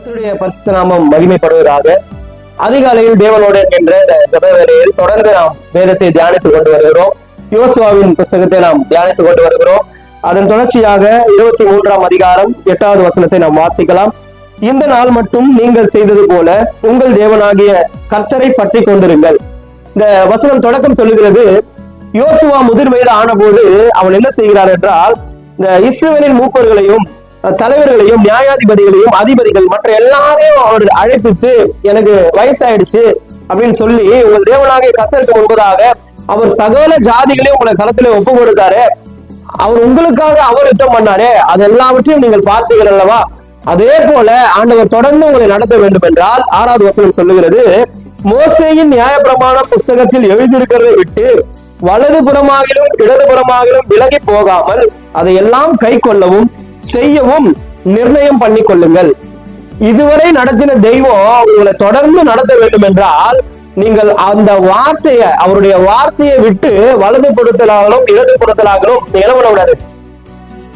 கர்த்தருடைய பரிசுத்த நாமம் மகிமைப்படுவதாக. அதிகாலையில் தேவனோடு என்கின்ற ஜெப வேளையில் தொடர்ந்து நாம் வேதத்தை தியானித்துக் கொண்டு வருகிறோம். யோசுவாவின் புத்தகத்தை நாம் தியானித்துக் கொண்டு வருகிறோம். அதன் தொடர்ச்சியாக 23ஆம் அதிகாரம் 8வது வசனத்தை நாம் வாசிக்கலாம். இந்த நாள் மட்டும் நீங்கள் செய்தது போல உங்கள் தேவனாகிய கர்த்தரை பற்றி கொண்டிருங்கள். இந்த வசனம் தொடக்கம் சொல்லுகிறது, யோசுவா முதிர் வயது ஆன போது அவன் என்ன செய்கிறார் என்றால், இந்த இஸ்ரவேலின் மூப்பர்களையும் தலைவர்களையும் நியாயாதிபதிகளையும் அதிபதிகள் மற்ற எல்லாரையும் அவர் அழைப்பித்து, எனக்கு வயசாயிடுச்சு அப்படின்னு சொல்லி, உங்கள் தேவனாகிய கர்த்தருக்கு முன்பதாக அவர் சகல ஜாதிகளையும் உங்களை களத்திலே ஒப்பு கொடுத்தாரு, அவர் உங்களுக்காக அவர் யுத்தம் பண்ணாரே, அது எல்லாவற்றையும் நீங்கள் பார்த்தீர்கள் அல்லவா, அதே போல ஆண்டவர் தொடர்ந்து உங்களை நடத்த வேண்டும் என்றால் 6வது வசனம் சொல்லுகிறது, மோசேயின் நியாயப்பிரமாண புஸ்தகத்தில் எழுதியிருக்கிறதை விட்டு வலது புறமாகிலும் இடது புறமாகிலும் விலகி போகாமல் அதை எல்லாம் கை கொள்ளவும் செய்யவும் நிர்ணயம் பண்ணி கொள்ளுங்கள். இதுவரை நடத்தின தெய்வம் உங்களை தொடர்ந்து நடத்த வேண்டும் என்றால் நீங்கள் அந்த வார்த்தையை, அவருடைய வார்த்தையை விட்டு வலது புறத்திலாகலும் இடது புறத்திலாகலும் நிலவக்கூடாது,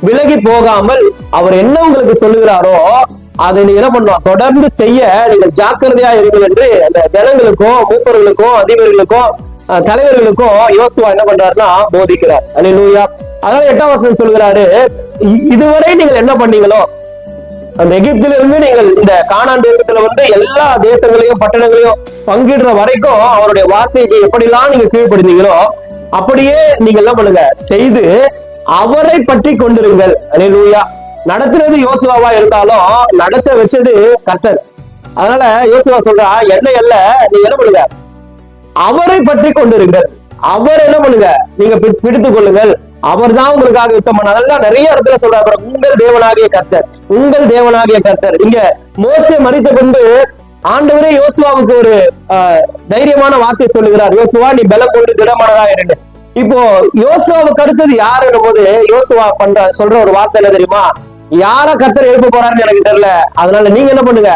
விலகி போகாமல் அவர் என்ன உங்களுக்கு சொல்லுகிறாரோ அதை நீங்க என்ன பண்ணணும், தொடர்ந்து செய்ய நீங்கள் ஜாக்கிரதையா இருங்கள் என்று அந்த ஜனங்களுக்கும் மூப்பர்களுக்கும் அதிபர்களுக்கும் தலைவர்களுக்கும் யோசுவா என்ன பண்றாருன்னா போதிக்கிறார். அல்லேலூயா. அதனால 8ஆம் வசனம் சொல்கிறாரு, இதுவரை நீங்கள் என்ன பண்ணீங்களோ, அந்த எகிப்திலிருந்து நீங்கள் இந்த கானான் தேசத்துல வந்து எல்லா தேசங்களையும் பட்டணங்களையும் பங்கிடுற வரைக்கும் அவருடைய வார்த்தைக்கு எப்படிலாம் நீங்க கீழ்ப்படுத்தீங்களோ அப்படியே நீங்க என்ன பண்ணுங்க, செய்து அவரை பற்றி கொண்டிருங்கள். அல்லேலூயா. நடத்துறது யோசுவாவா இருந்தாலும் நடத்த வச்சது கர்த்தர். அதனால யோசுவா சொல்றா, என்ன அல்ல, நீங்க என்ன பண்ணுங்க, அவரை பற்றி கொண்டிருங்கள். அவர் என்ன பண்ணுங்க, நீங்க பிடித்துக் கொள்ளுங்கள், அவர் தான் உங்களுக்காக யுத்தம் பண்ண. அதெல்லாம் நிறைய இடத்துல சொல்றாரு, உங்கள் தேவனாகிய கர்த்தர், உங்கள் தேவனாகிய கர்த்தர். இங்க மோசே மரித்த பின்பு ஆண்டவரே யோசுவாவுக்கு ஒரு தைரியமான வார்த்தை சொல்லுகிறார், யோசுவா நீ பலம் கொண்டு திடமானதா இருந்து. இப்போ யோசுவாவுக்கு அடுத்தது யாருன்னும் போது யோசுவா சொல்ற ஒரு வார்த்தை என்ன தெரியுமா, யார கர்த்தர் எழுப்ப போறாருன்னு எனக்கு தெரியல, அதனால நீங்க என்ன பண்ணுங்க,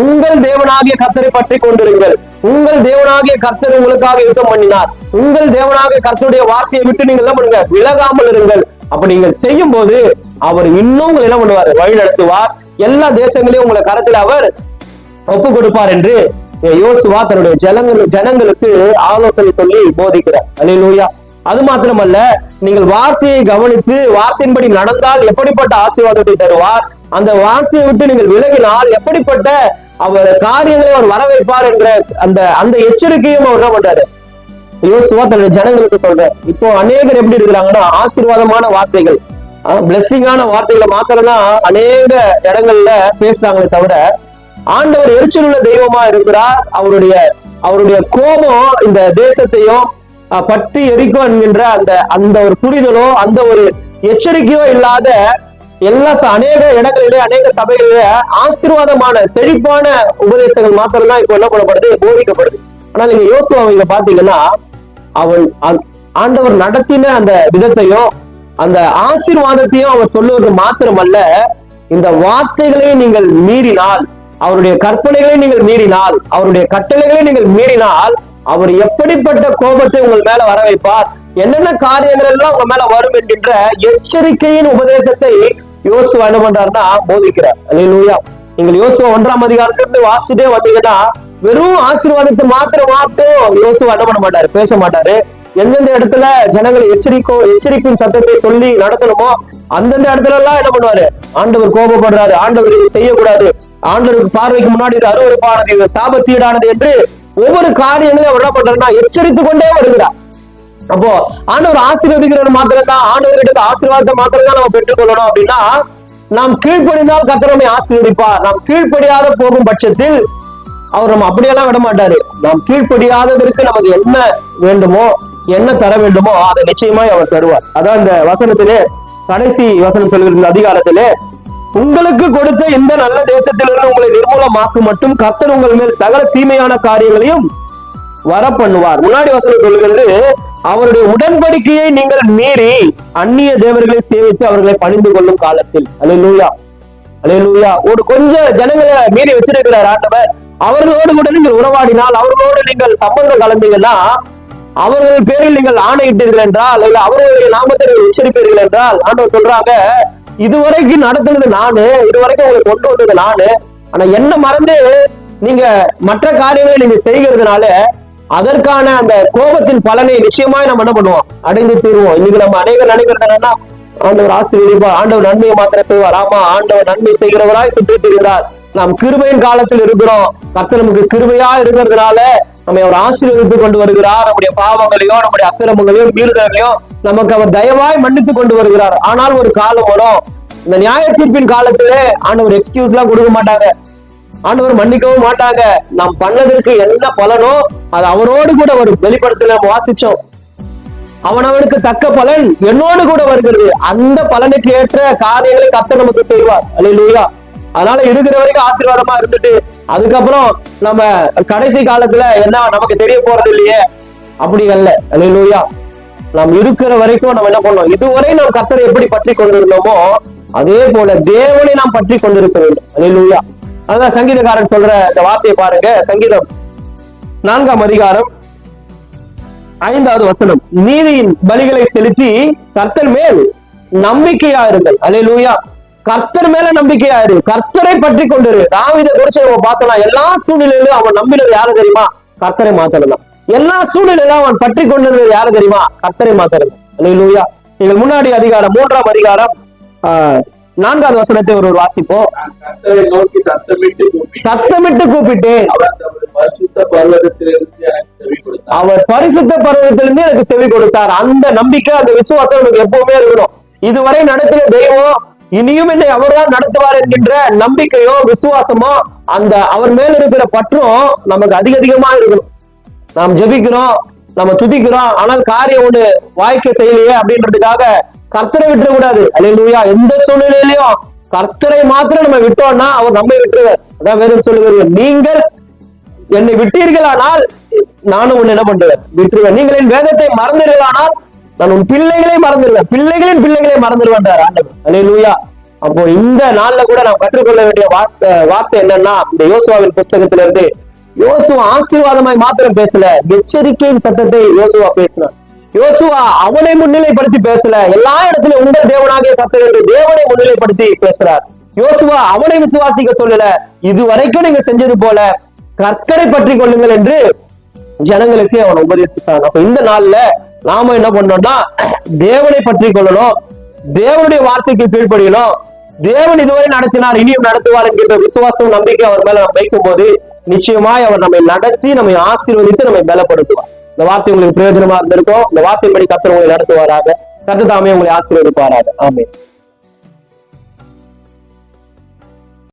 உங்கள் தேவனாகிய கர்த்தரை பற்றி கொண்டிருங்கள். உங்கள் தேவனாகிய கர்த்தர் உங்களுக்காக யுத்தம் பண்ணினார், உங்கள் தேவனாகிய கர்த்தருடைய வார்த்தையை விட்டு நீங்க என்ன பண்ணுங்க, விலகாமல் இருங்கள். அப்ப நீங்கள் செய்யும் போது அவர் இன்னும் உங்களை என்ன பண்ணுவார், வழி நடத்துவார், எல்லா தேசங்களையும் உங்களை கரத்தில் அவர் ஒப்பு கொடுப்பார் என்று யோசுவா தன்னுடைய ஜனங்களுக்கு ஆலோசனை சொல்லி போதிக்கிறார். அல்லேலூயா. அது மாத்திரமல்ல, நீங்கள் வார்த்தையை கவனித்து வார்த்தையின்படி நடந்தால் எப்படிப்பட்ட ஆசீர்வாதத்தை தருவார், அந்த வார்த்தையை விட்டு நீங்கள் விலகினால் எப்படிப்பட்ட அவர் காரியங்களை அவர் வர வைப்பார் என்ற அந்த எச்சரிக்கையும் அவர் என்ன பண்றாரு, யோசுவா தன்னுடைய ஜனங்களுக்கு சொல்றார். இப்போ அநேகர் எப்படி இருக்கிறாங்கன்னா, ஆசீர்வாதமான வார்த்தைகள், பிளெஸிங்கான வார்த்தைகளை மாத்திரம்தான் அநேக இடங்கள்ல பேசுறாங்களே தவிர, ஆண்டவர் எரிச்சல் உள்ள தெய்வமா இருக்கிறார், அவருடைய கோபம் இந்த தேசத்தையும் பற்றி எரிக்கும் என்கின்ற அந்த ஒரு புரிதலோ அந்த ஒரு எச்சரிக்கையோ இல்லாத அநேக இடங்களிலே அநேக சபைகளிலே ஆசீர்வாதமான செழிப்பான உபதேசங்கள் மாத்திரம்தான் இப்போ என்ன பண்ணப்படுது, போதிக்கப்படுது. ஆனா நீங்க யோசுவா இங்க பாத்தீங்கன்னா, ஆண்டவர் நடத்தின அந்த விதத்தையும் அந்த ஆசீர்வாதத்தையும் அவர் சொல்லுவது மாத்திரமல்ல, இந்த வார்த்தைகளை நீங்கள் மீறினால், அவருடைய கற்பனைகளை நீங்கள் மீறினால், அவருடைய கட்டளைகளை நீங்கள் மீறினால் அவர் எப்படிப்பட்ட கோபத்தை உங்கள் மேல வர வைப்பார், என்னென்ன காரியங்கள் எல்லாம் உங்க மேல வரும் என்கின்ற எச்சரிக்கையின் உபதேசத்தை யோசுவா என்ன பண்றாருன்னா போதிக்கிறார். அல்லேலூயா. நீங்கள் யோசுவா 1ஆம் அதிகாரத்திலிருந்து வாசிச்சுட்டே வந்தீங்கன்னா வெறும் ஆசீர்வாதத்தை மாத்திரம் யோசுவா என்ன பண்ண மாட்டாரு, பேச மாட்டாரு. எந்தெந்த இடத்துல ஜனங்களை எச்சரிப்பின் சத்தத்தை சொல்லி நடத்தணுமோ அந்தந்த இடத்துல எல்லாம் என்ன பண்ணுவாரு, ஆண்டவர் கோபப்படுறாரு, ஆண்டவர் இதை செய்யக்கூடாது, ஆண்டவருக்கு பார்வைக்கு முன்னாடி இது அருவருப்பானது, இது சாபத்தீடானது என்று ஒவ்வொரு காரியங்களையும் அவர் என்ன பண்றாருன்னா எச்சரித்து கொண்டே வருகிறார். அப்போ ஆண்டவர் ஆசீர்வதிக்கிறது மாத்திரம் தான், ஆண்டவர்கிட்ட ஆசீர்வாதத்தை மாத்திரம் தான் நம்ம பெற்றுக்கொள்ளணும் அப்படின்னா, நாம் கீழ்ப்படிந்தால் கர்த்தர் நம்மை ஆசீர்வதிப்பார். நாம் கீழ்ப்படியாத போகும் பட்சத்தில் அவர் நம்ம அப்படியெல்லாம் விட மாட்டாரு. நாம் கீழ்ப்படியாததற்கு நமக்கு என்ன வேண்டுமோ, என்ன தர வேண்டுமோ அதை நிச்சயமாய் அவர் தருவார். அதான் இந்த வசனத்திலே கடைசி வசனம் சொல்கிற அதிகாரத்திலே, உங்களுக்கு கொடுத்த இந்த நல்ல தேசத்திலிருந்து உங்களை நிர்மூலமாக்கும் மட்டும் கர்த்தர் உங்கள் மேல் சகல தீமையான காரியங்களையும் வர பண்ணுவார். முன்னாடி வசனம் சொல்லுகிறது, அவருடைய உடன்படிக்கையை நீங்கள் மீறி அந்நிய தேவர்களை சேவித்து அவர்களை பணிந்து கொள்ளும் காலத்தில். அல்லேலூயா. அல்லேலூயா. ஒரு கொஞ்சம் ஜனங்களை மீறி வச்சிருக்கிறார் ஆண்டவர். அவர்களோடு கூட நீங்கள் உறவாடினால், அவர்களோடு நீங்கள் சம்பந்தம் கலந்தீங்கன்னா, அவர்கள் பேரில் நீங்கள் ஆணையிட்டீர்கள் என்றால், இல்ல அவர்களுடைய நாமத்தை உச்சரிப்பீர்கள் என்றால், ஆண்டவர் சொல்றாங்க, இதுவரைக்கும் நடத்துனது நானு, இதுவரைக்கும் உங்களை கொண்டு வந்தது நானு, ஆனா என்ன மறந்து நீங்க மற்ற காரியங்களை நீங்க செய்கிறதுனால அதற்கான அந்த கோபத்தின் பலனை நிச்சயமாய் நம்ம என்ன பண்ணுவோம், அடைந்து தீருவோம். இன்னைக்கு நம்ம அநேகர் நினைக்கிறது என்னன்னா, ஆண்டவர் ஆசீர்வதிப்பார், ஆண்டவர் நன்மையை மாத்திரம் செய்வார். ஆமா, ஆண்டவர் நன்மை செய்கிறவராய் சுற்றி திரிகிறார். நாம் கிருபையின் காலத்தில் இருக்கிறோம். கர்த்தர் நமக்கு கிருபையா இருக்கிறதுனால நம்ம அவர் ஆசீர்வதித்து கொண்டு வருகிறார். நம்முடைய பாவங்களையோ நம்முடைய அக்கிரமங்களையோ மீறுதலையோ நமக்கு அவர் தயவாய் மன்னித்து கொண்டு வருகிறார். ஆனால் ஒரு காலம் வரும், இந்த நியாய தீர்ப்பின் காலத்திலே ஆண்டவர் எக்ஸ்கியூஸ் எல்லாம் கொடுக்க மாட்டாங்க, ஆண்டவர் மன்னிக்கவும் மாட்டாங்க. நாம் பண்ணதற்கு என்ன பலனோ அது அவரோடு கூட ஒரு வெளிப்படுத்தல வாசிச்சோம். அவனவனுக்கு தக்க பலன் என்னோடு கூட வருகிறது. அந்த பலனுக்கு ஏற்ற காரியங்களை கர்த்தர் நமக்கு செய்வார். அல்லேலூயா. அதனால இருக்கிற வரைக்கும் ஆசீர்வாதமா இருந்துட்டு அதுக்கப்புறம் நம்ம கடைசி காலத்துல என்ன நமக்கு தெரிய போறது இல்லையே, அப்படி அல்ல. அல்லேலூயா. நாம் இருக்கிற வரைக்கும் நம்ம என்ன பண்ணோம், இதுவரை நாம் கர்த்தரை எப்படி பற்றி கொண்டிருந்தோமோ அதே போல தேவனை நாம் பற்றி கொண்டிருக்க வேண்டும். அல்லேலூயா. அதான் சங்கீதக்காரன் சொல்ற இந்த வார்த்தையை பாருங்க. சங்கீதம் 4ஆம் அதிகாரம் 5வது வசனம். நீதியின் பலிகளை செலுத்தி கர்த்தர் மேல் நம்பிக்கையா இருங்கள். அல்லேலூயா. கர்த்தர் மேல நம்பிக்கையா இரு, கர்த்தரை பற்றி கொண்டிரு. தாவீதை குறிச்சு நம்ம பார்த்தலாம், எல்லா சூழ்நிலையிலும் அவன் நம்பினது யாரு தெரியுமா, கர்த்தரை மாத்திரம். எல்லா சூழ்நிலையிலும் அவன் பற்றி கொண்டிருந்தது யாரு தெரியுமா, கர்த்தரை மாத்திரம். அல்லேலூயா. நீங்கள் முன்னாடி அதிகாரம் 3ஆம் அதிகாரம் 4வது வசனத்தை ஒரு வாசிப்போம். சத்தமிட்டு கூப்பிட்டேன், அவர் பரிசுத்த பர்வதத்திலிருந்து எனக்கு செவி கொடுத்தார். அந்த நம்பிக்கை, அந்த விசுவாசம் எனக்கு எப்பவுமே இருக்கணும். இதுவரை நடத்தின தெய்வம் இனியும் என்னை அவர்தான் நடத்துவார் என்கின்ற நம்பிக்கையோ விசுவாசமோ அந்த அவர் மேல இருக்கிற பற்றும் நமக்கு அதிகமா இருக்கணும். நாம் ஜெபிக்கிறோம், நம்ம துதிக்கிறோம், ஆனால் காரியம் ஒண்ணு வாய்க்க செய்யலையே அப்படின்றதுக்காக கர்த்தரை விட்டுற கூடாது. அல்லேலூயா. எந்த சூழ்நிலையிலையும் கர்த்தரை மாத்திரம் நம்ம விட்டோம்னா அவர் நம்மை விட்டுருவார். அதான் வேதம் சொல்லுகிறது, நீங்கள் என்னை விட்டீர்களானால் நானும் உன்னை என்ன பண்ணுவேன், விட்டுருவேன். நீங்கள் என் வேதத்தை மறந்தீர்களானால் நான் உன் பிள்ளைகளை மறந்துடுவேன், பிள்ளைகளின் பிள்ளைகளை மறந்துடுவேன் ஆண்டவர். அல்லேலூயா. அப்போ இந்த நாள்ல கூட நாம் கற்றுக்கொள்ள வேண்டிய வார்த்தை என்னன்னா, இந்த யோசுவாவின் புஸ்தகத்திலிருந்து யோசுவா ஆசீர்வாதமாய் மாத்திரம் பேசல, எச்சரிக்கையின் சத்தத்தை யோசுவா பேசினார். யோசுவா அவனை முன்னிலைப்படுத்தி பேசல, எல்லா இடத்திலும் உங்கள் தேவனாகிய கர்த்தர் என்று தேவனை முன்னிலைப்படுத்தி பேசுறார். யோசுவா அவனை விசுவாசிக்க சொல்லல, இதுவரைக்கும் நீங்க செஞ்சது போல கர்த்தரை பற்றி கொள்ளுங்கள் என்று ஜனங்களுக்கு அவன் உபதேசித்தான். அப்ப இந்த நாள்ல நாம என்ன பண்ணோம்னா, தேவனை பற்றி கொள்ளணும், தேவனுடைய வார்த்தைக்கு கீழ்ப்படியணும். தேவன் இதுவரை நடத்தினார், இனியும் நடத்துவார் என்கின்ற விசுவாசம் நம்பிக்கை அவர் மேல நம்ம வைக்கும் போது நிச்சயமாய் அவர் நம்மை நடத்தி நம்மை ஆசீர்வதித்து நம்மை பலப்படுத்துவார். இந்த வார்த்தை உங்களுக்கு பிரயோஜனமா இருந்திருக்கும். இந்த வார்த்தையின்படி கர்த்தர் உங்களை நடத்துவாராக. கர்த்தர் தாமே உங்களை ஆசீர்வதிப்பாராக. ஆமென்.